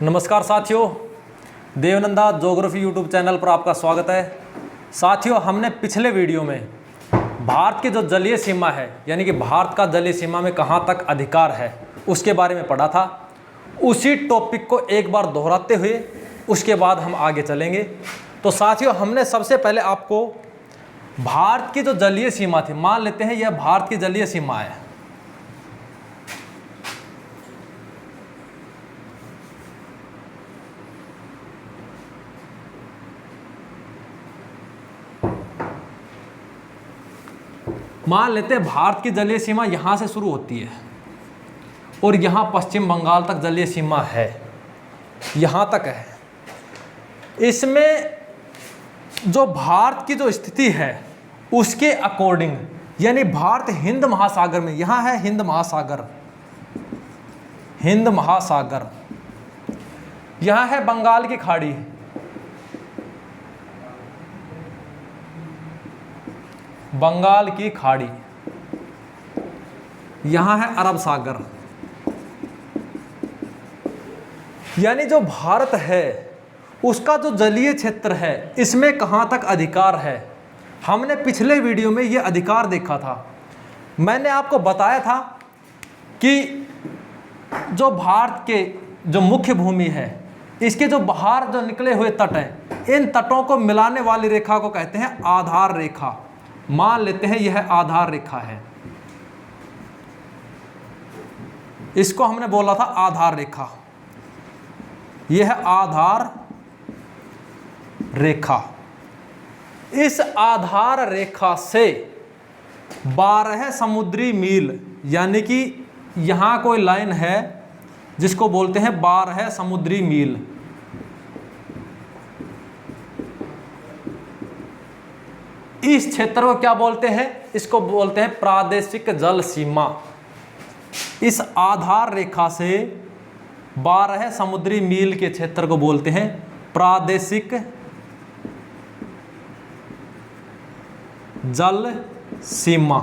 नमस्कार साथियों, Devnanda geography YouTube channel पर आपका स्वागत है। साथियों, हमने पिछले वीडियो में भारत की जो जलीय सीमा है, यानी कि भारत का जलीय सीमा में कहाँ तक अधिकार है, उसके बारे में पढ़ा था। उसी टॉपिक को एक बार दोहराते हुए उसके बाद हम आगे चलेंगे। तो साथियों, हमने सबसे पहले आपको भारत की जो जलीय सीमा थी, मान लेते हैं यह भारत की जलीय सीमा है। मान लेते हैं भारत की जलीय सीमा यहाँ से शुरू होती है और यहाँ पश्चिम बंगाल तक जलीय सीमा है, यहाँ तक है। इसमें जो भारत की जो स्थिति है उसके अकॉर्डिंग, यानी भारत हिंद महासागर में, यहाँ है हिंद महासागर, हिंद महासागर, यहाँ है बंगाल की खाड़ी, बंगाल की खाड़ी, यहां है अरब सागर। यानी जो भारत है उसका जो जलीय क्षेत्र है, इसमें कहां तक अधिकार है। हमने पिछले वीडियो में यह अधिकार देखा था। मैंने आपको बताया था कि जो भारत के जो मुख्य भूमि है, इसके जो बाहर जो निकले हुए तट हैं, इन तटों को मिलाने वाली रेखा को कहते हैं आधार रेखा। मान लेते हैं यह आधार रेखा है, इसको हमने बोला था आधार रेखा। यह आधार रेखा, इस आधार रेखा से 12 समुद्री मील, यानी कि यहां कोई लाइन है जिसको बोलते हैं 12 समुद्री मील, इस क्षेत्र को क्या बोलते हैं? इसको बोलते हैं प्रादेशिक जल सीमा। इस आधार रेखा से 12 समुद्री मील के क्षेत्र को बोलते हैं प्रादेशिक जल सीमा,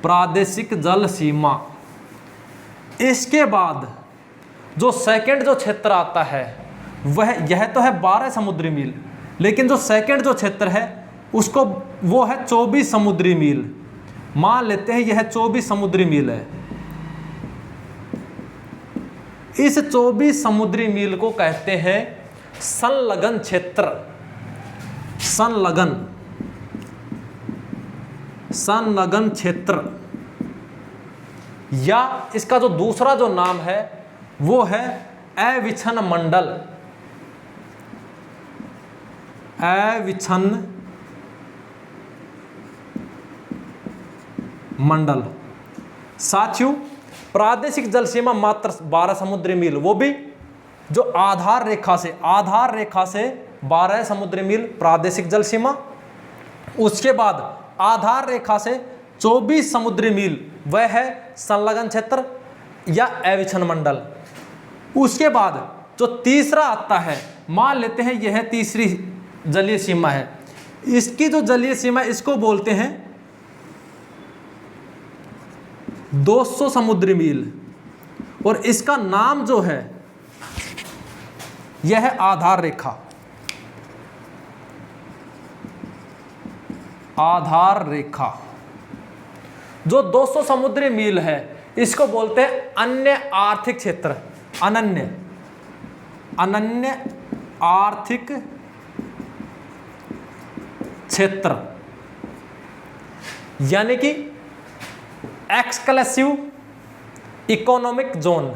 प्रादेशिक जल सीमा। इसके बाद जो सेकंड जो क्षेत्र आता है वह, यह तो है 12 समुद्री मील, लेकिन जो सेकंड जो क्षेत्र है उसको, वो है 24 समुद्री मील। मान लेते हैं यह 24 समुद्री मील है। इस 24 समुद्री मील को कहते हैं संलग्न क्षेत्र, संलग्न, संलग्न क्षेत्र, या इसका जो दूसरा जो नाम है वो है अविच्छिन्न मंडल, अविच्छिन्न मंडल। साथियों, प्रादेशिक जल सीमा मात्र 12 समुद्री मील, वो भी जो आधार रेखा से, आधार रेखा से 12 समुद्री मील प्रादेशिक जल सीमा। उसके बाद आधार रेखा से 24 समुद्री मील, वह है संलग्न क्षेत्र या अविच्छिन्न मंडल। उसके बाद जो तीसरा आता है, मान लेते हैं यह तीसरी जलीय सीमा है, इसकी जो जलीय सीमा, इसको बोलते हैं 200 समुद्री मील, और इसका नाम जो है यह है आधार रेखा, आधार रेखा। जो 200 समुद्री मील है इसको बोलते हैं अन्य आर्थिक क्षेत्र, अनन्य, अनन्य आर्थिक क्षेत्र, यानी कि exclusive economic zone,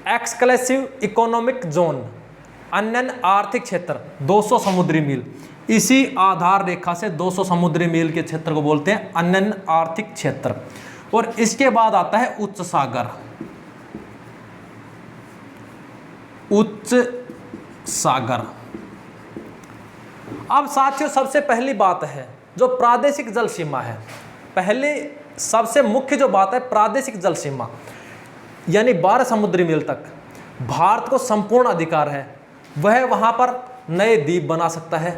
exclusive economic zone, अन्य आर्थिक क्षेत्र 200 समुद्री मील। इसी आधार रेखा से 200 समुद्री मील के क्षेत्र को बोलते हैं अन्य आर्थिक क्षेत्र। और इसके बाद आता है उच्च सागर, उच्च सागर। अब साथियों, सबसे पहली बात है जो प्रादेशिक जल सीमा है, पहले सबसे मुख्य जो बात है प्रादेशिक जल सीमा, यानी 12 समुद्री मील तक भारत को संपूर्ण अधिकार है। वह वहां पर नए द्वीप बना सकता है,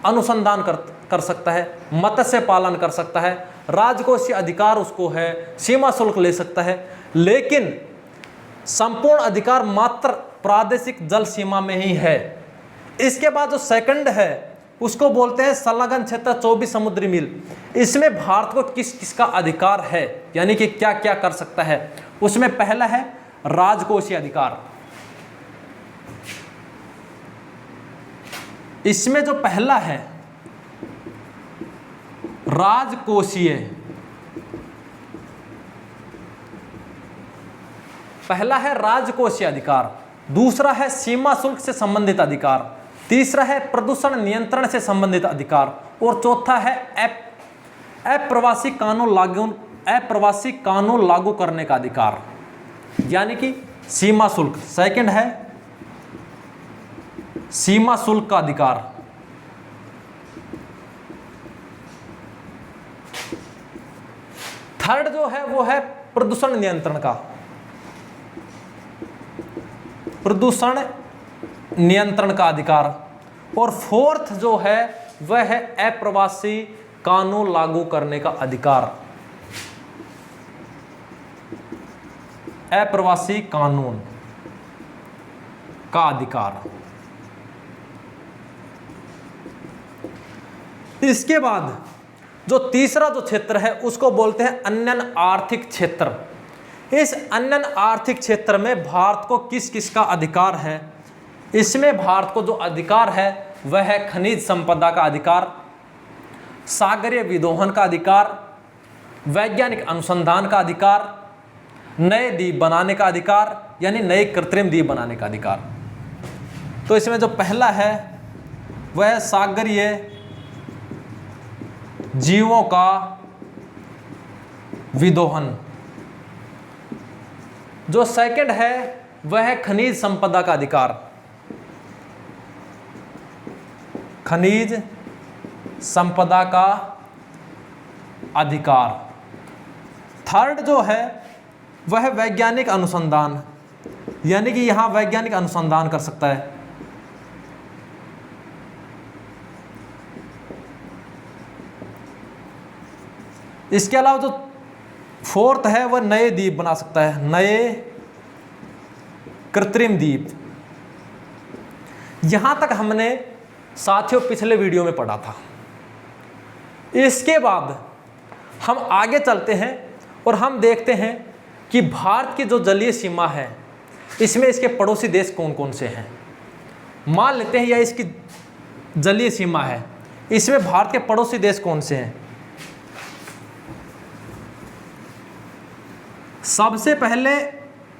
अनुसंधान कर सकता है, मत्स्य पालन कर सकता है, राजकोषीय अधिकार उसको है, सीमा शुल्क ले सकता है। लेकिन संपूर्ण अधिकार मात्र प्रादेशिक जल सीमा में ही है। इसके बाद जो सेकंड है उसको बोलते हैं संलग्न क्षेत्र 24 समुद्री मील। इसमें भारत को किस किसका अधिकार है, यानी कि क्या क्या कर सकता है। उसमें पहला है राजकोषीय अधिकार। इसमें जो पहला है राजकोषीय, पहला है राजकोषीय अधिकार, दूसरा है सीमा शुल्क से संबंधित अधिकार, तीसरा है प्रदूषण नियंत्रण से संबंधित अधिकार और चौथा है अप्रवासी कानून लागू करने का अधिकार, यानी कि सीमा शुल्क। सेकंड है सीमा शुल्क का अधिकार, थर्ड जो है वो है प्रदूषण नियंत्रण का, प्रदूषण नियंत्रण का अधिकार, और फोर्थ जो है वह है अप्रवासी कानून लागू करने का अधिकार, अप्रवासी कानून का अधिकार। इसके बाद जो तीसरा जो क्षेत्र है उसको बोलते हैं अन्य आर्थिक क्षेत्र। इस अन्य आर्थिक क्षेत्र में भारत को किस किस का अधिकार है। इसमें भारत को जो अधिकार है वह है खनिज संपदा का अधिकार, सागरीय विदोहन का अधिकार, वैज्ञानिक अनुसंधान का अधिकार, नए द्वीप बनाने का अधिकार यानी नए कृत्रिम द्वीप बनाने का अधिकार। तो इसमें जो पहला है वह है सागरीय जीवों का विदोहन, जो सेकंड है वह है खनिज संपदा का अधिकार, खनिज संपदा का अधिकार, थर्ड जो है वह है वैज्ञानिक अनुसंधान, यानी कि यहां वैज्ञानिक अनुसंधान कर सकता है, इसके अलावा जो फोर्थ है वह नए द्वीप बना सकता है, नए कृत्रिम द्वीप। यहां तक हमने साथियों पिछले वीडियो में पढ़ा था। इसके बाद हम आगे चलते हैं और हम देखते हैं कि भारत की जो जलीय सीमा है इसमें इसके पड़ोसी देश कौन कौन से हैं। मान लेते हैं यह इसकी जलीय सीमा है, इसमें भारत के पड़ोसी देश कौन से हैं। सबसे पहले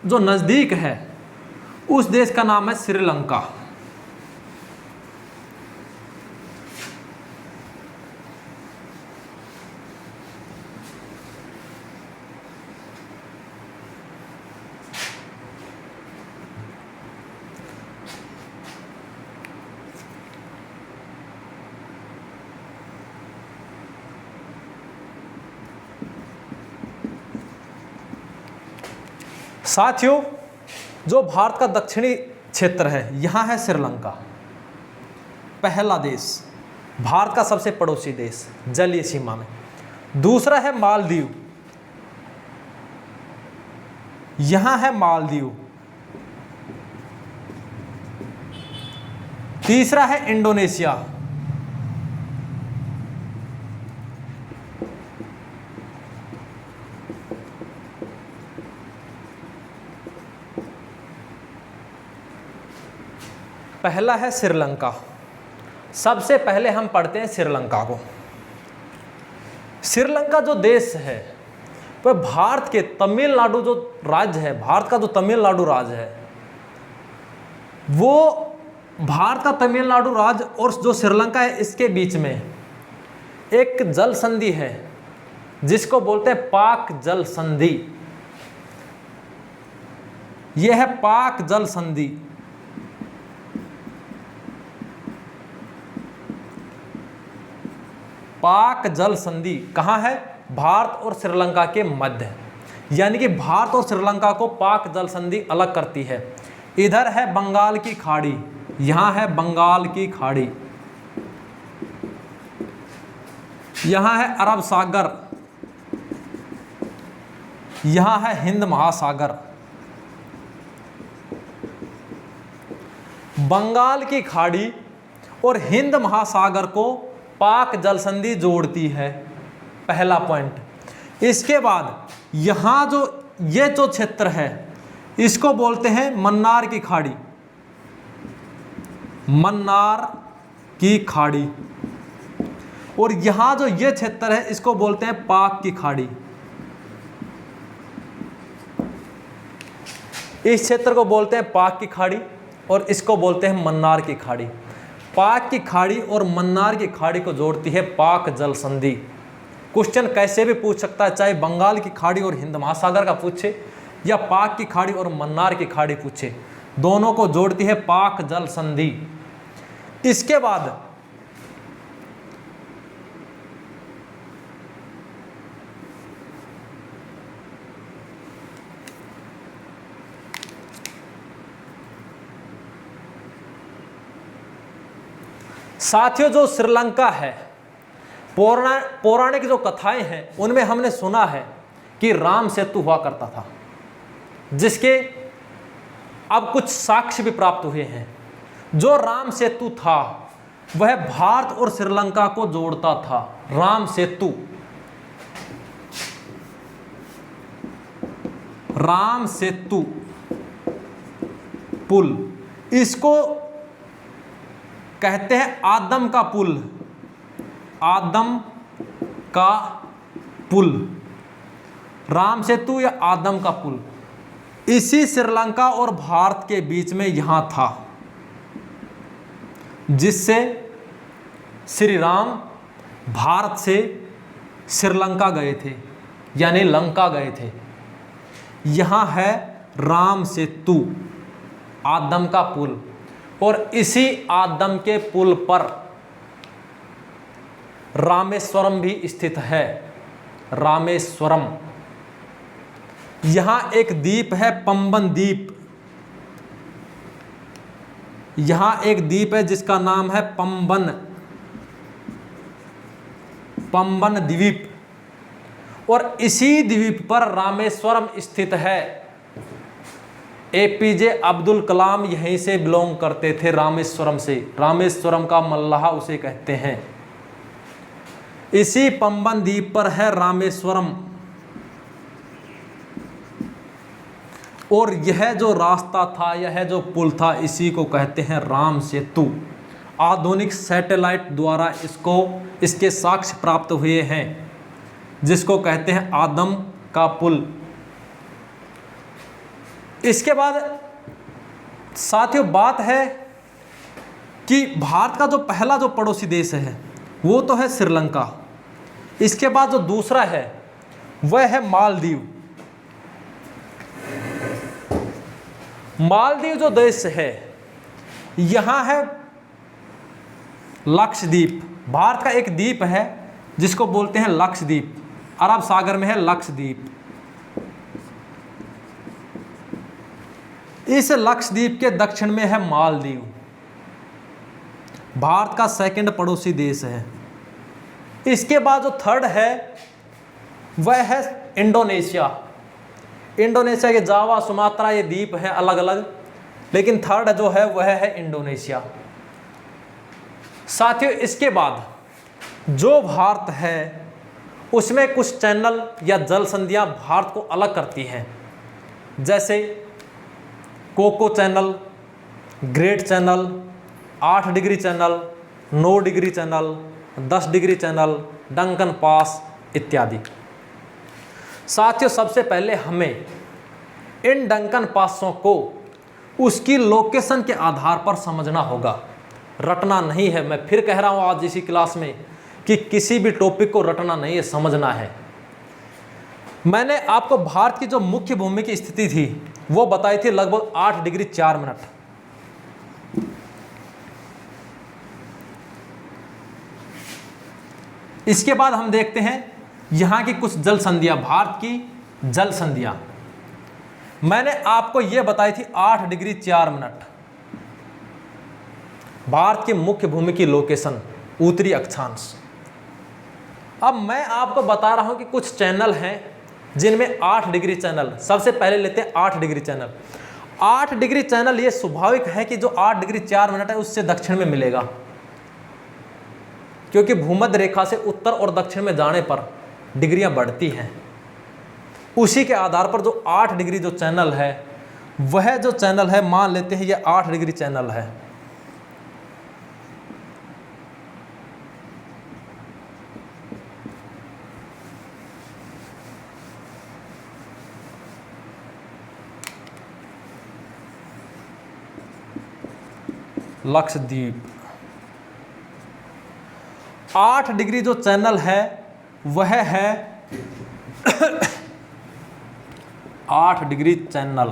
जो नज़दीक है उस देश का नाम है श्रीलंका। साथियों, जो भारत का दक्षिणी क्षेत्र है यहां है श्रीलंका, पहला देश, भारत का सबसे पड़ोसी देश जलीय सीमा में। दूसरा है मालदीव, यहां है मालदीव। तीसरा है इंडोनेशिया, पहला है श्रीलंका। सबसे पहले हम पढ़ते हैं श्रीलंका को। श्रीलंका जो देश है वह भारत के तमिलनाडु जो राज्य है, भारत का जो तमिलनाडु राज्य है वो भारत का तमिलनाडु राज्य और जो श्रीलंका है इसके बीच में एक जल संधि है जिसको बोलते हैं पाक जल संधि। यह है पाक जल संधि। पाक जल संधि कहाँ है? भारत और श्रीलंका के मध्य, यानी कि भारत और श्रीलंका को पाक जल संधि अलग करती है। इधर है बंगाल की खाड़ी, यहाँ है बंगाल की खाड़ी, यहाँ है अरब सागर, यहाँ है हिंद महासागर। बंगाल की खाड़ी और हिंद महासागर को पाक जल संधि जोड़ती है, पहला पॉइंट। इसके बाद यहाँ जो ये जो क्षेत्र है इसको बोलते हैं मन्नार की खाड़ी, मन्नार की खाड़ी। और यहाँ जो ये क्षेत्र है इसको बोलते हैं पाक की खाड़ी। इस क्षेत्र को बोलते हैं पाक की खाड़ी और इसको बोलते हैं मन्नार की खाड़ी। पाक की खाड़ी और मन्नार की खाड़ी को जोड़ती है पाक जल संधि। क्वेश्चन कैसे भी पूछ सकता है, चाहे बंगाल की खाड़ी और हिंद महासागर का पूछे या पाक की खाड़ी और मन्नार की खाड़ी पूछे, दोनों को जोड़ती है पाक जल संधि। इसके बाद साथियों, जो श्रीलंका है, पौराणिक जो कथाएं हैं उनमें हमने सुना है कि राम सेतु हुआ करता था, जिसके अब कुछ साक्ष्य भी प्राप्त हुए हैं। जो राम सेतु था वह भारत और श्रीलंका को जोड़ता था। राम सेतु, राम सेतु पुल, इसको कहते हैं आदम का पुल, आदम का पुल, राम सेतु या आदम का पुल। इसी श्रीलंका और भारत के बीच में यहां था, जिससे श्री राम भारत से श्रीलंका गए थे, यानी लंका गए थे। यहां है राम सेतु, आदम का पुल, और इसी आदम के पुल पर रामेश्वरम भी स्थित है, रामेश्वरम। यहां एक द्वीप है, पंबन द्वीप। यहां एक द्वीप है जिसका नाम है पंबन, पंबन द्वीप, और इसी द्वीप पर रामेश्वरम स्थित है। एपीजे अब्दुल कलाम यहीं से बिलोंग करते थे, रामेश्वरम से। रामेश्वरम का मल्लाह उसे कहते हैं। इसी पंबन द्वीप पर है रामेश्वरम। और यह जो रास्ता था, यह जो पुल था, इसी को कहते हैं राम सेतु। आधुनिक सैटेलाइट द्वारा इसके साक्ष्य प्राप्त हुए हैं, जिसको कहते हैं आदम का पुल। इसके बाद साथियों बात है कि भारत का जो पहला जो पड़ोसी देश है वो तो है श्रीलंका। इसके बाद जो दूसरा है वह है मालदीव। मालदीव जो देश है, यहां है लक्षद्वीप। भारत का एक द्वीप है जिसको बोलते हैं लक्षद्वीप, अरब सागर में है लक्षद्वीप। इस लक्षद्वीप के दक्षिण में है मालदीव, भारत का सेकंड पड़ोसी देश है। इसके बाद जो थर्ड है वह है इंडोनेशिया। इंडोनेशिया के जावा, सुमात्रा ये द्वीप है अलग अलग, लेकिन थर्ड जो है वह है इंडोनेशिया। साथियों इसके बाद जो भारत है उसमें कुछ चैनल या जल संधियां भारत को अलग करती हैं, जैसे Coco Channel, Great Channel, 8 Degree Channel, 9 Degree Channel, 10 Degree Channel, Duncan Pass इत्यादि। साथियों सबसे पहले हमें इन डंकन पासों को उसकी लोकेशन के आधार पर समझना होगा, रटना नहीं है। मैं फिर कह रहा हूँ आज इसी क्लास में कि किसी भी टॉपिक को रटना नहीं है, समझना है। मैंने आपको भारत की जो मुख्य भूमि की स्थिति थी वो बताई थी, लगभग 8 डिग्री 4 मिनट। इसके बाद हम देखते हैं यहां की कुछ जल संधियां, भारत की जल संधियां। मैंने आपको यह बताई थी 8 डिग्री 4 मिनट भारत की मुख्य भूमि की लोकेशन, उत्तरी अक्षांश। अब मैं आपको बता रहा हूं कि कुछ चैनल हैं जिनमें 8 डिग्री चैनल। सबसे पहले लेते हैं 8 डिग्री चैनल। 8 डिग्री चैनल ये स्वाभाविक है कि जो 8 डिग्री 4 मिनट है उससे दक्षिण में मिलेगा, क्योंकि भूमध्य रेखा से उत्तर और दक्षिण में जाने पर डिग्रियां बढ़ती हैं। उसी के आधार पर जो 8 डिग्री जो चैनल है, वह जो चैनल है मान लेते हैं ये 8 डिग्री चैनल है। लक्षद्वीप 8 डिग्री जो चैनल है वह है 8 डिग्री चैनल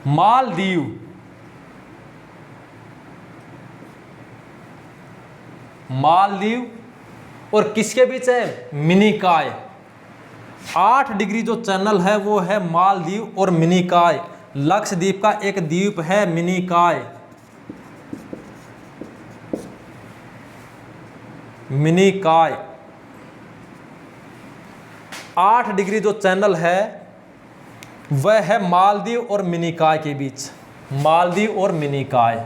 मालदीव, मालदीव और किसके बीच है? मिनिकॉय। 8 डिग्री जो चैनल है वो है मालदीव और मिनिकॉय। लक्षद्वीप का एक द्वीप है मिनिकॉय, मिनिकॉय। 8 डिग्री जो चैनल है वह है मालदीव और मिनिकॉय के बीच, मालदीव और मिनिकॉय।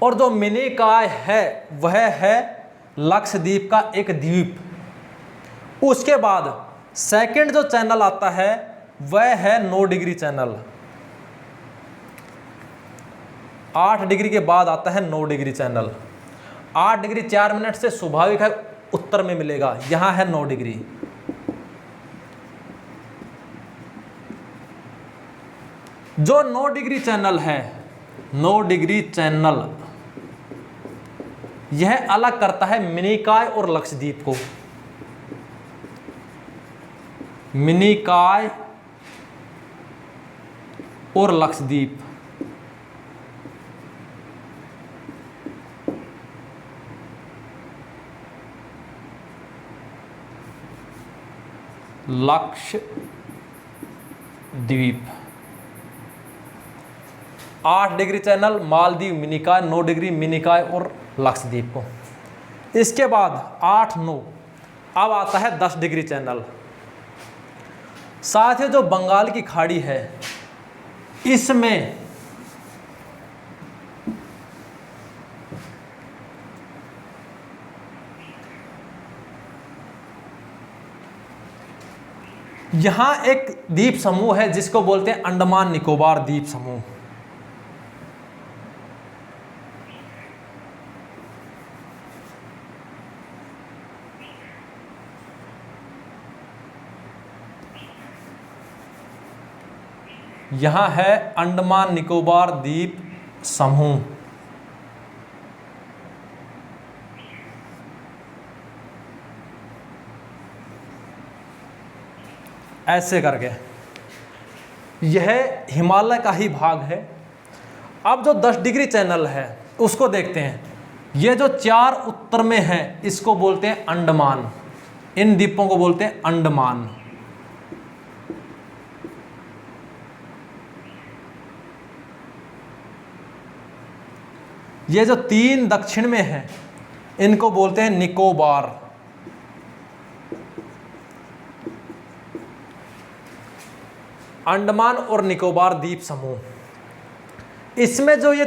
और जो मिनिकॉय है वह है लक्षद्वीप का एक द्वीप। उसके बाद सेकंड जो चैनल आता है वह है 9 डिग्री चैनल। 8 डिग्री के बाद आता है 9 डिग्री चैनल। 8 डिग्री 4 मिनट से स्वाभाविक है उत्तर में मिलेगा, यहां है 9 डिग्री। जो 9 डिग्री चैनल है, 9 डिग्री चैनल यह अलग करता है मिनिकॉय और लक्षद्वीप को। मिनिकॉय और Lakshadweep. Lakshadweep 8 Degree channel Maldives, Minicoy, 9 degree Minicoy और लक्षद्वीप को। इसके बाद 8, 9 अब आता है 10 डिग्री चैनल। साथ ही जो बंगाल की खाड़ी है इसमें यहां एक द्वीप समूह है जिसको बोलते हैं अंडमान निकोबार द्वीप समूह। यहां है अंडमान निकोबार द्वीप समूह। ऐसे करके यह हिमालय का ही भाग है। अब जो 10 डिग्री चैनल है उसको देखते हैं। ये जो 4 उत्तर में है इसको बोलते हैं अंडमान, इन द्वीपों को बोलते हैं अंडमान। ये जो 3 दक्षिण में है इनको बोलते हैं निकोबार। अंडमान और निकोबार द्वीप समूह। इसमें जो ये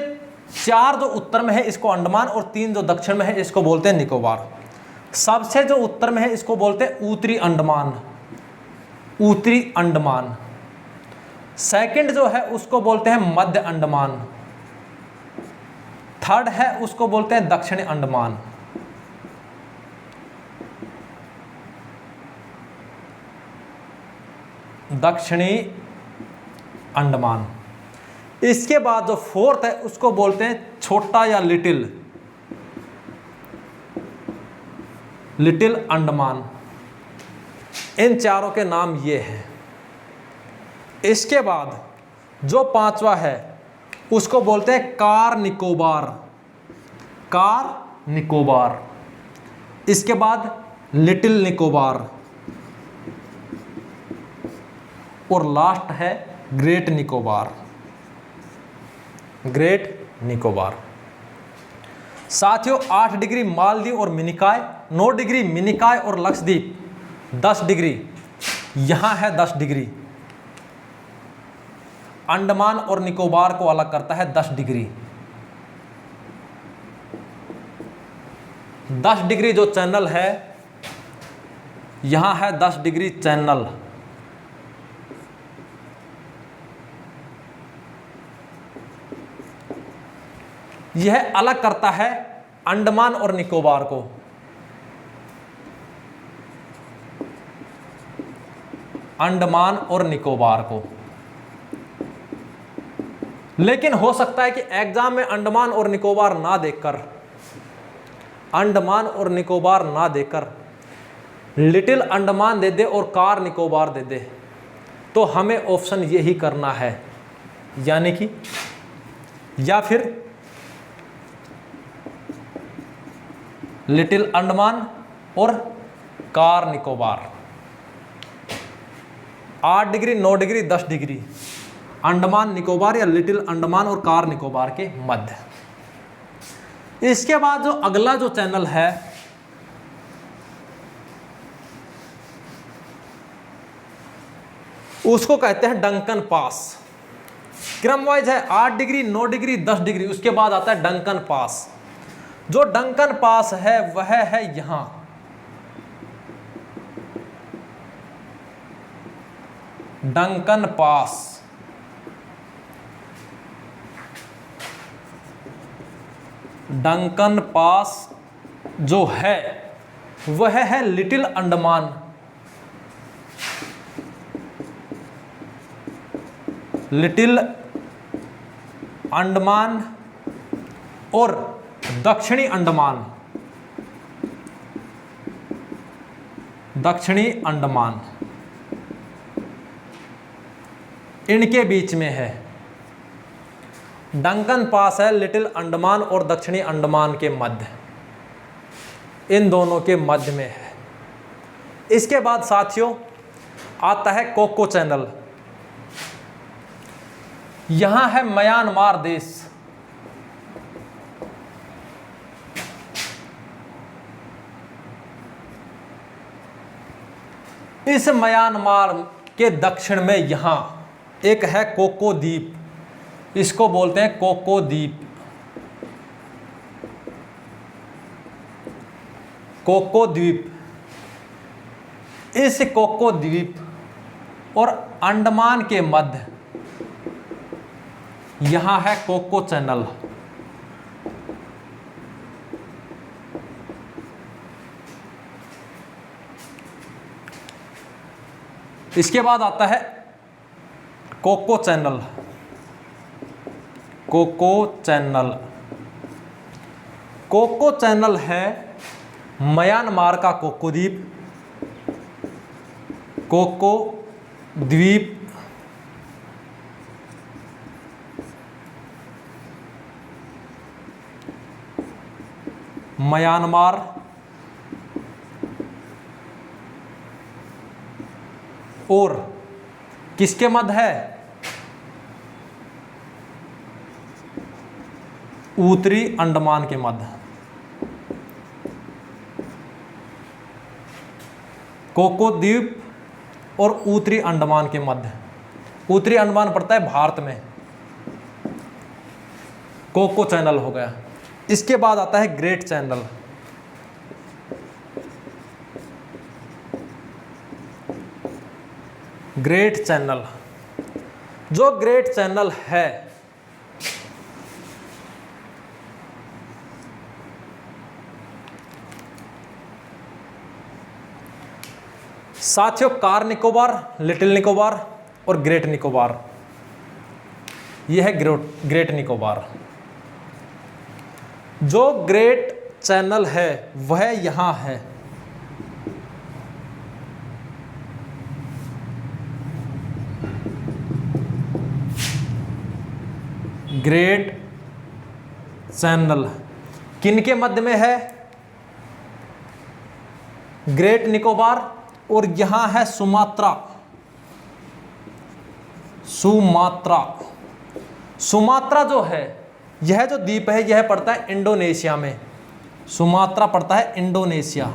4 जो उत्तर में है इसको अंडमान और 3 जो दक्षिण में है इसको बोलते हैं निकोबार। सबसे जो उत्तर में है इसको बोलते हैं उत्तरी अंडमान, उत्तरी अंडमान। सेकंड जो है उसको बोलते हैं मध्य अंडमान। थर्ड है उसको बोलते हैं दक्षिणी अंडमान। दक्षिणी अंडमान। इसके बाद जो फोर्थ है उसको बोलते हैं छोटा या लिटिल, लिटिल अंडमान। इन चारों के नाम ये हैं। इसके बाद जो 5वां है उसको बोलते हैं कार निकोबार, कार निकोबार। इसके बाद लिटिल निकोबार और लास्ट है ग्रेट निकोबार, ग्रेट निकोबार। साथियों 8 डिग्री मालदीव और मिनिकॉय, 9 डिग्री मिनिकॉय और लक्षद्वीप 10 डिग्री, यहाँ है 10 डिग्री। अंडमान और निकोबार को अलग करता है 10 डिग्री। 10 डिग्री जो चैनल है, यहाँ है 10 डिग्री चैनल। यह अलग करता है अंडमान और निकोबार को। अंडमान और निकोबार को। लेकिन हो सकता है कि एग्जाम में अंडमान और निकोबार ना देकर, अंडमान और निकोबार ना देकर लिटिल अंडमान दे दे और कार निकोबार दे दे, तो हमें ऑप्शन यही करना है, यानी कि या फिर लिटिल अंडमान और car Nicobar. 8 degree, 9 degree, 10 degree, Andaman Nicobar या लिटिल अंडमान और कार निकोबार के मध्य। इसके बाद जो अगला जो चैनल है, उसको कहते हैं डंकन पास। क्रम वाइज है 8 डिग्री, 9 डिग्री, 10 डिग्री, उसके बाद आता है डंकन पास। जो डंकन पास है वह है यहां, डंकन पास। डंकन पास जो है वह है लिटिल अंडमान, लिटिल अंडमान और दक्षिणी अंडमान, दक्षिणी अंडमान इनके बीच में है। डंकन पास है लिटिल अंडमान और दक्षिणी अंडमान के मध्य, इन दोनों के मध्य में है। इसके बाद साथियों आता है कोको चैनल। यहां है म्यांमार देश, इस म्यांमार के दक्षिण में यहां एक है कोको द्वीप, इसको बोलते हैं कोको द्वीप। कोको द्वीप, इस कोको द्वीप और अंडमान के मध्य यहां है कोको चैनल। इसके बाद आता है Coco Channel. Coco Channel, Coco Channel है म्यांमार का कोको द्वीप, कोको द्वीप म्यांमार और किसके मध्य है? उत्तरी अंडमान के मध्य। कोको द्वीप और उत्तरी अंडमान के मध्य। उत्तरी अंडमान पड़ता है भारत में। कोको चैनल हो गया। इसके बाद आता है ग्रेट चैनल। ग्रेट चैनल, जो ग्रेट चैनल है साथियों, कार निकोबार, लिटिल निकोबार और ग्रेट निकोबार, यह है ग्रेट निकोबार। जो ग्रेट चैनल है वह यहां है। ग्रेट चैनल किनके मध्य में है? ग्रेट निकोबार और यहां है सुमात्रा। सुमात्रा, सुमात्रा जो है, यह जो द्वीप है यह पड़ता है इंडोनेशिया में। सुमात्रा पड़ता है इंडोनेशिया।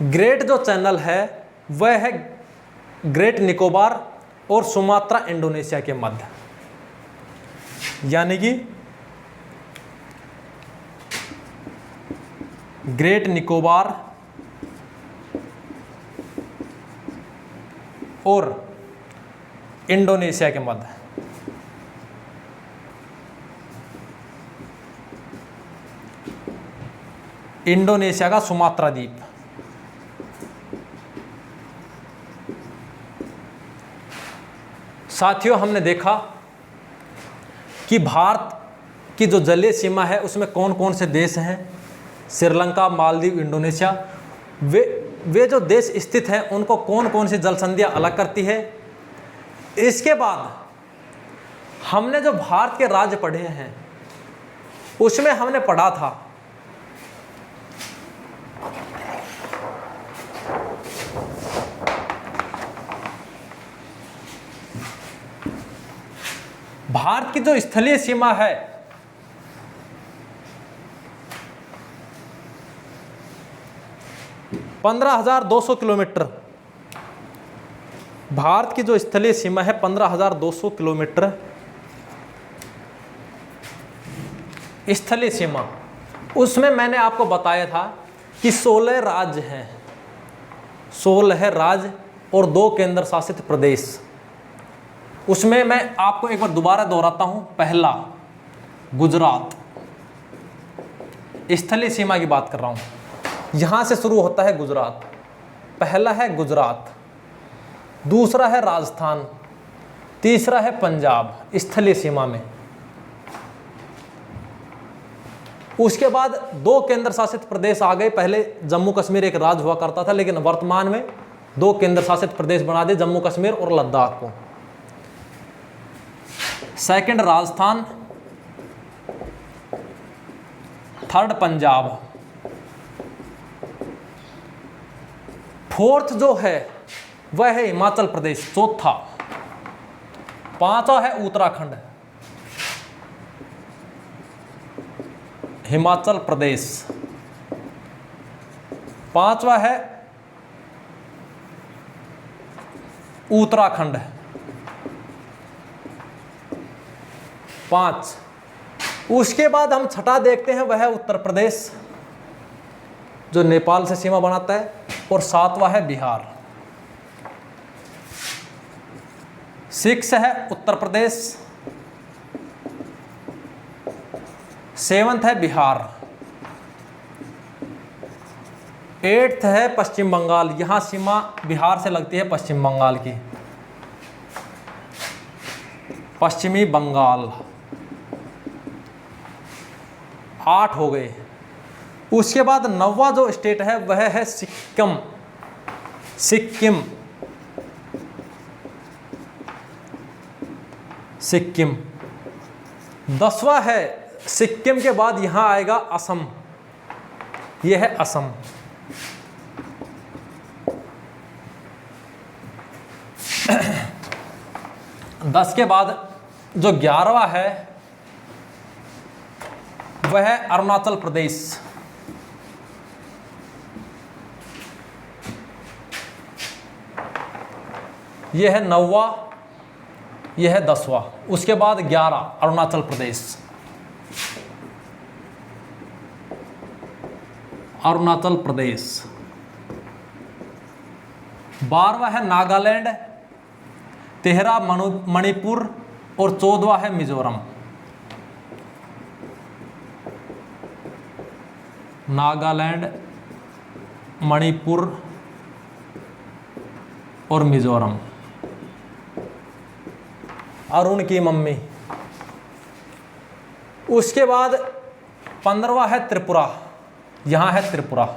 ग्रेट जो चैनल है वह है ग्रेट निकोबार और सुमात्रा इंडोनेशिया के मध्य, यानी कि ग्रेट निकोबार और इंडोनेशिया के मध्य। इंडोनेशिया का सुमात्रा द्वीप। साथियों, हमने देखा कि भारत की जो जलीय सीमा है उसमें कौन कौन से देश हैं, श्रीलंका, मालदीव, इंडोनेशिया। वे जो देश स्थित हैं उनको कौन कौन सी जल संधियां अलग करती है। इसके बाद हमने जो भारत के राज्य पढ़े हैं उसमें हमने पढ़ा था भारत की जो स्थलीय सीमा है (15,200 किलोमीटर), भारत की जो स्थलीय सीमा है 15,200 किलोमीटर स्थलीय सीमा। उसमें मैंने आपको बताया था कि 16 राज्य हैं, 16 राज्य और 2 केंद्र शासित प्रदेश। उसमें मैं आपको एक बार दोबारा दोहराता हूं। पहला गुजरात, स्थलीय सीमा की बात कर रहा हूं, यहां से शुरू होता है गुजरात। पहला है गुजरात, दूसरा है राजस्थान, तीसरा है पंजाब स्थलीय सीमा में। उसके बाद 2 केंद्र शासित प्रदेश आ गए। पहले जम्मू कश्मीर एक राज्य हुआ करता था, लेकिन वर्तमान में 2 केंद्र शासित प्रदेश बना दिए, जम्मू कश्मीर और लद्दाख को। Second Rajasthan, third Punjab, fourth जो है वह है हिमाचल प्रदेश, चौथा। पांचवा है उत्तराखंड, हिमाचल प्रदेश। पांचवा है उत्तराखंड, 5। उसके बाद हम छठा देखते हैं, वह है उत्तर प्रदेश जो नेपाल से सीमा बनाता है, और 7वां है बिहार। 6 है उत्तर प्रदेश, 7th है बिहार, 8th है पश्चिम बंगाल। यहां सीमा बिहार से लगती है पश्चिम बंगाल की, पश्चिमी बंगाल। 8 हो गए। उसके बाद 9वां जो स्टेट है वह है सिक्किम, सिक्किम, सिक्किम। 10वां है, सिक्किम के बाद यहां आएगा असम, यह है असम। दस के बाद जो 11वां है वह है अरुणाचल प्रदेश। यह है 9वां, यह है 10वां। उसके बाद 11 अरुणाचल प्रदेश, अरुणाचल प्रदेश। 12वां है नागालैंड, 13 मणिपुर और 14वां है मिजोरम। नागालैंड, मणिपुर और मिजोरम। अरुण की मम्मी। उसके बाद 15वां है त्रिपुरा, यहाँ है त्रिपुरा,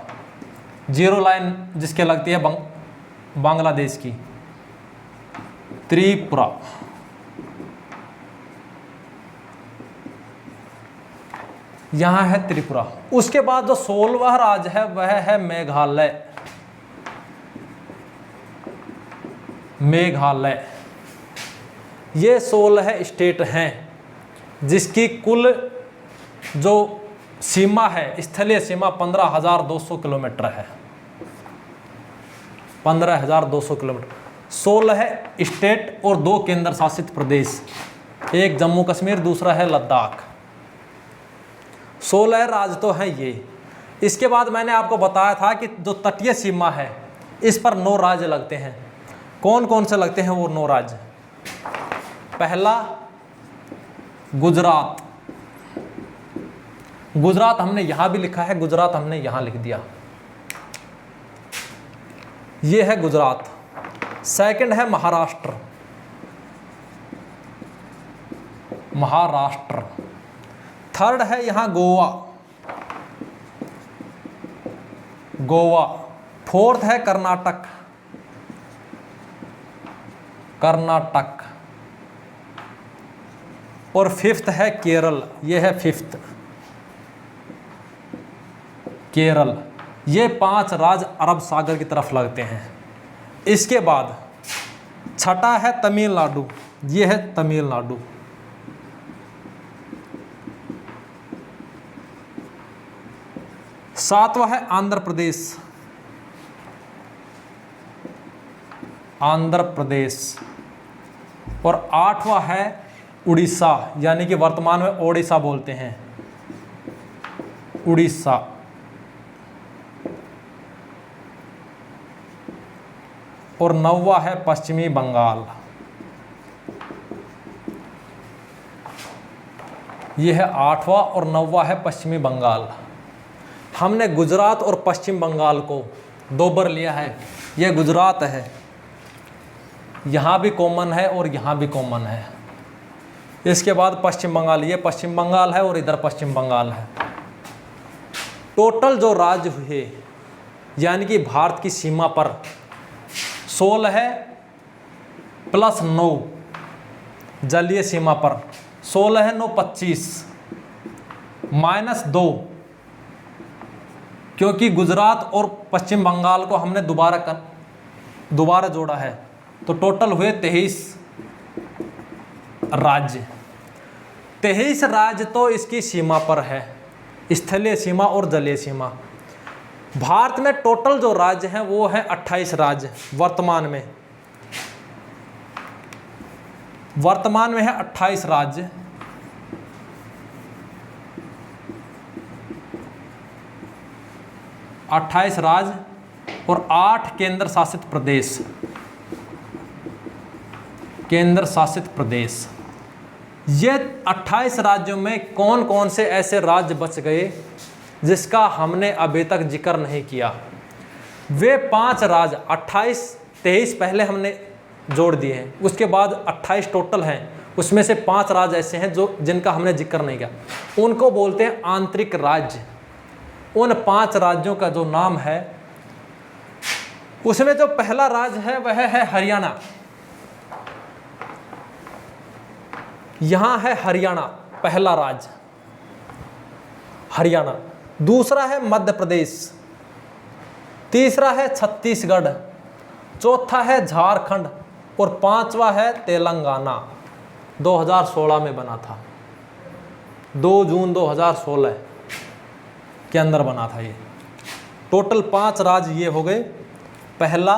0 लाइन जिसके लगती है बांग्लादेश की, त्रिपुरा। यहाँ है त्रिपुरा। उसके बाद जो 16वां राज्य है वह है मेघालय, मेघालय। ये 16 स्टेट हैं जिसकी कुल जो सीमा है, स्थलीय सीमा 15,200 किलोमीटर है। 15,200 किलोमीटर। 16 स्टेट और 2 केंद्र शासित प्रदेश, एक जम्मू कश्मीर, दूसरा है लद्दाख। 16 राज्य तो हैं ये। इसके बाद मैंने आपको बताया था कि जो तटीय सीमा है इस पर 9 राज्य लगते हैं। कौन कौन से लगते हैं वो 9 राज्य? पहला गुजरात। गुजरात हमने यहां भी लिखा है, गुजरात हमने यहां लिख दिया, ये है गुजरात। सेकंड है महाराष्ट्र, महाराष्ट्र। थर्ड है यहां गोवा, गोवा। फोर्थ है कर्नाटक, कर्नाटक। और फिफ्थ है केरल, ये है फिफ्थ, केरल। ये 5 राज्य अरब सागर की तरफ लगते हैं। इसके बाद छठा है तमिलनाडु, ये है तमिलनाडु। सातवां है आंध्र प्रदेश, आंध्र प्रदेश। और 8वां है उड़ीसा, यानी कि वर्तमान में ओडिशा बोलते हैं, उड़ीसा। और 9वां है पश्चिमी बंगाल, यह है 8वां और 9वां है पश्चिमी बंगाल। हमने गुजरात और पश्चिम बंगाल को 2 बार लिया है। यह गुजरात है, यहाँ भी कॉमन है और यहाँ भी कॉमन है। इसके बाद पश्चिम बंगाल, ये पश्चिम बंगाल है और इधर पश्चिम बंगाल है। टोटल जो राज्य हुए यानी कि भारत की सीमा पर 16 है प्लस 9 जलीय सीमा पर 16 है, 9 25 माइनस 2, क्योंकि गुजरात और पश्चिम बंगाल को हमने दोबारा जोड़ा है, तो टोटल हुए 23 राज्य। 23 राज्य तो इसकी सीमा पर है, स्थलीय सीमा और जलीय सीमा। भारत में टोटल जो राज्य हैं वो है 28 राज्य वर्तमान में है 28 राज्य। और 8 केंद्र शासित प्रदेश, केंद्र शासित प्रदेश। ये 28 राज्यों में कौन कौन से ऐसे राज्य बच गए जिसका हमने अभी तक जिक्र नहीं किया? वे 5 राज्य, 28, 23 पहले हमने जोड़ दिए हैं, उसके बाद 28 टोटल हैं, उसमें से 5 राज्य ऐसे हैं जो जिनका हमने जिक्र नहीं किया, उनको बोलते हैं आंतरिक राज्य। उन 5 राज्यों का जो नाम है, उसमें जो पहला राज्य है वह है हरियाणा। यहां है हरियाणा, पहला राज्य हरियाणा। दूसरा है मध्य प्रदेश, तीसरा है छत्तीसगढ़, चौथा है झारखंड और 5वां है तेलंगाना। 2016 में बना था, 2 जून 2016 के अंदर बना था ये। टोटल 5 राज्य ये हो गए। पहला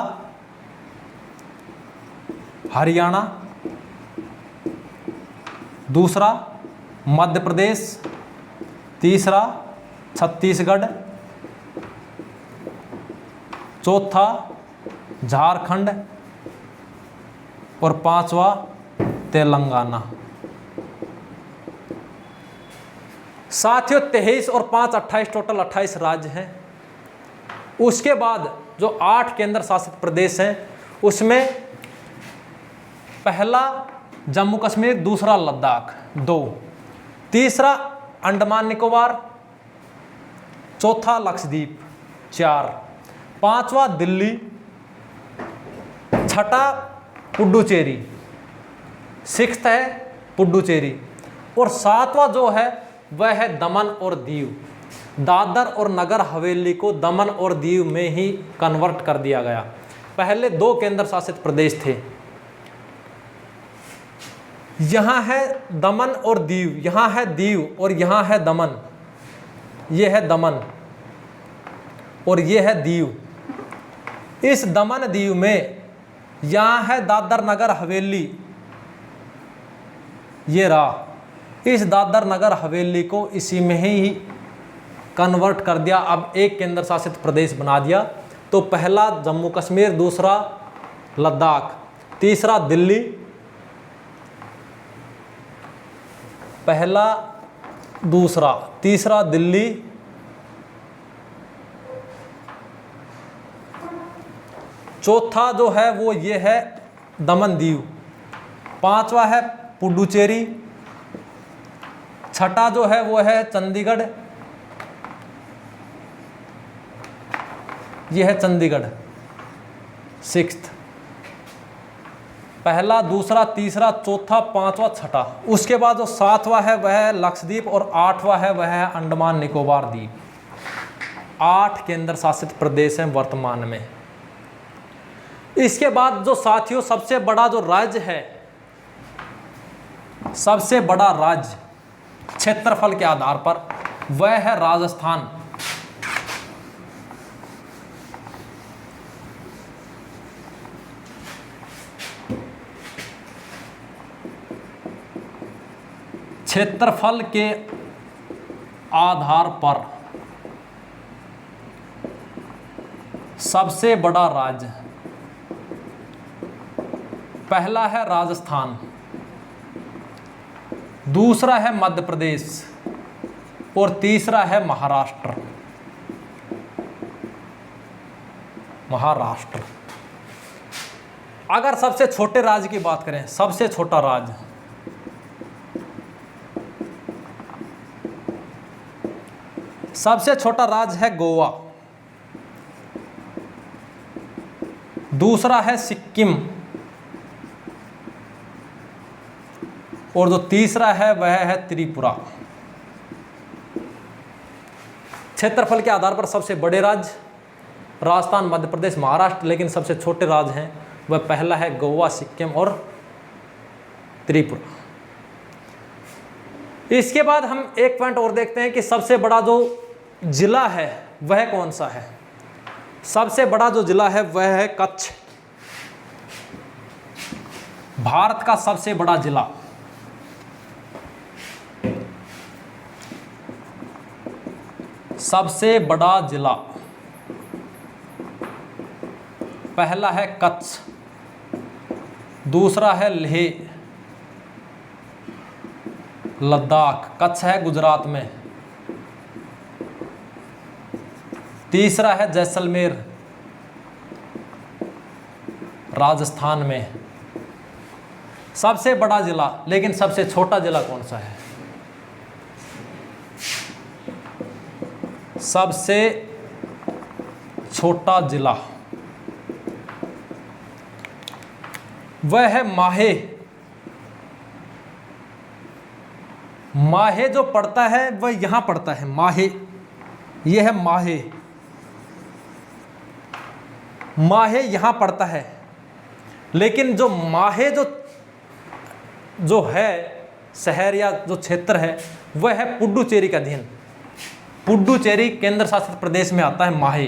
हरियाणा, दूसरा मध्य प्रदेश, तीसरा छत्तीसगढ़, चौथा झारखंड और 5वां तेलंगाना। साथियों 23 और 5 28, टोटल 28 राज्य हैं। उसके बाद जो 8 केंद्र शासित प्रदेश हैं उसमें पहला जम्मू कश्मीर, दूसरा लद्दाख 2, तीसरा अंडमान निकोबार, चौथा लक्षद्वीप 4, 5वां दिल्ली, छठा पुडुचेरी, 6th है पुडुचेरी और 7वां जो है वह है दमन और दीव। दादर और नगर हवेली को दमन और दीव में ही कन्वर्ट कर दिया गया। पहले 2 केंद्र शासित प्रदेश थे। यहाँ है दमन और दीव, यहाँ है दीव और यहाँ है दमन। ये है दमन और ये है दीव। इस दमन दीव में, यहाँ है दादर नगर हवेली, ये रहा, इस दादर नगर हवेली को इसी में ही कन्वर्ट कर दिया, अब एक केंद्र शासित प्रदेश बना दिया। तो पहला जम्मू कश्मीर, दूसरा लद्दाख, तीसरा दिल्ली, पहला दूसरा तीसरा दिल्ली, चौथा जो है वो ये है दमन दीव, पांचवा है पुडुचेरी, छठा जो है वो है चंडीगढ़, ये है चंडीगढ़ सिक्स्थ, पहला दूसरा तीसरा चौथा पांचवा छठा। उसके बाद जो सातवां है वह है लक्षद्वीप और आठवां है वह है अंडमान निकोबार द्वीप। 8 केंद्र शासित प्रदेश हैं वर्तमान में। इसके बाद जो साथियों सबसे बड़ा जो राज्य है, सबसे बड़ा राज्य क्षेत्रफल के आधार पर, वह है राजस्थान। क्षेत्रफल के आधार पर सबसे बड़ा राज्य, पहला है राजस्थान, दूसरा है मध्य प्रदेश और तीसरा है महाराष्ट्र। महाराष्ट्र। अगर सबसे छोटे राज्य की बात करें, सबसे छोटा राज्य, सबसे छोटा राज्य है गोवा, दूसरा है सिक्किम और जो तीसरा है वह है त्रिपुरा। क्षेत्रफल के आधार पर सबसे बड़े राज्य राजस्थान, मध्य प्रदेश, महाराष्ट्र, लेकिन सबसे छोटे राज्य हैं वह पहला है गोवा, सिक्किम और त्रिपुरा। इसके बाद हम एक पॉइंट और देखते हैं कि सबसे बड़ा जो जिला है वह कौन सा है। सबसे बड़ा जो जिला है वह है कच्छ, भारत का सबसे बड़ा जिला। सबसे बड़ा जिला पहला है कच्छ, दूसरा है लेह लद्दाख, कच्छ है गुजरात में, तीसरा है जैसलमेर राजस्थान में। सबसे बड़ा जिला, लेकिन सबसे छोटा जिला कौन सा है? सबसे छोटा जिला वह है माहे। माहे जो पड़ता है वह यहां पड़ता है, माहे, यह है माहे। माहे यहां पड़ता है, लेकिन जो माहे जो है शहर या जो क्षेत्र है वह है पुडुचेरी का अधीन। पुडुचेरी केंद्र शासित प्रदेश में आता है माहे।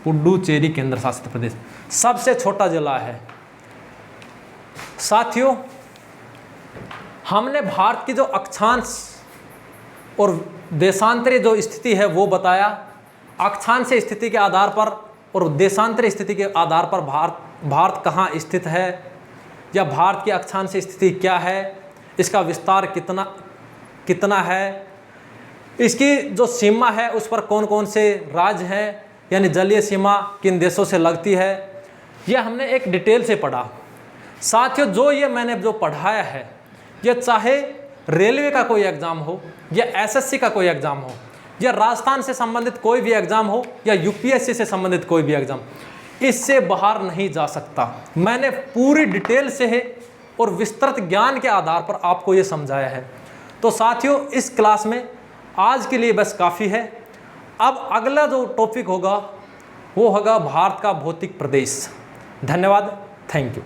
पुडुचेरी केंद्र शासित प्रदेश सबसे छोटा जिला है। साथियों, हमने भारत की जो अक्षांश और देशांतरी जो स्थिति है वो बताया। अक्षांश स्थिति के आधार पर और देशांतरी स्थिति के आधार पर भारत कहाँ स्थित है, या भारत की अक्षांश स्थिति क्या है, इसका विस्तार कितना है, इसकी जो सीमा है उस पर कौन कौन से राज्य हैं, यानी जलीय सीमा किन देशों से लगती है, यह हमने एक डिटेल से पढ़ा। साथियों, जो ये मैंने जो पढ़ाया है, यह चाहे रेलवे का कोई एग्ज़ाम हो या एसएससी का कोई एग्ज़ाम हो या राजस्थान से संबंधित कोई भी एग्ज़ाम हो या यूपीएससी से संबंधित कोई भी एग्ज़ाम, इससे बाहर नहीं जा सकता। मैंने पूरी डिटेल से है और विस्तृत ज्ञान के आधार पर आपको ये समझाया है। तो साथियों, इस क्लास में आज के लिए बस काफ़ी है। अब अगला जो टॉपिक होगा वो होगा भारत का भौतिक प्रदेश। धन्यवाद, थैंक यू।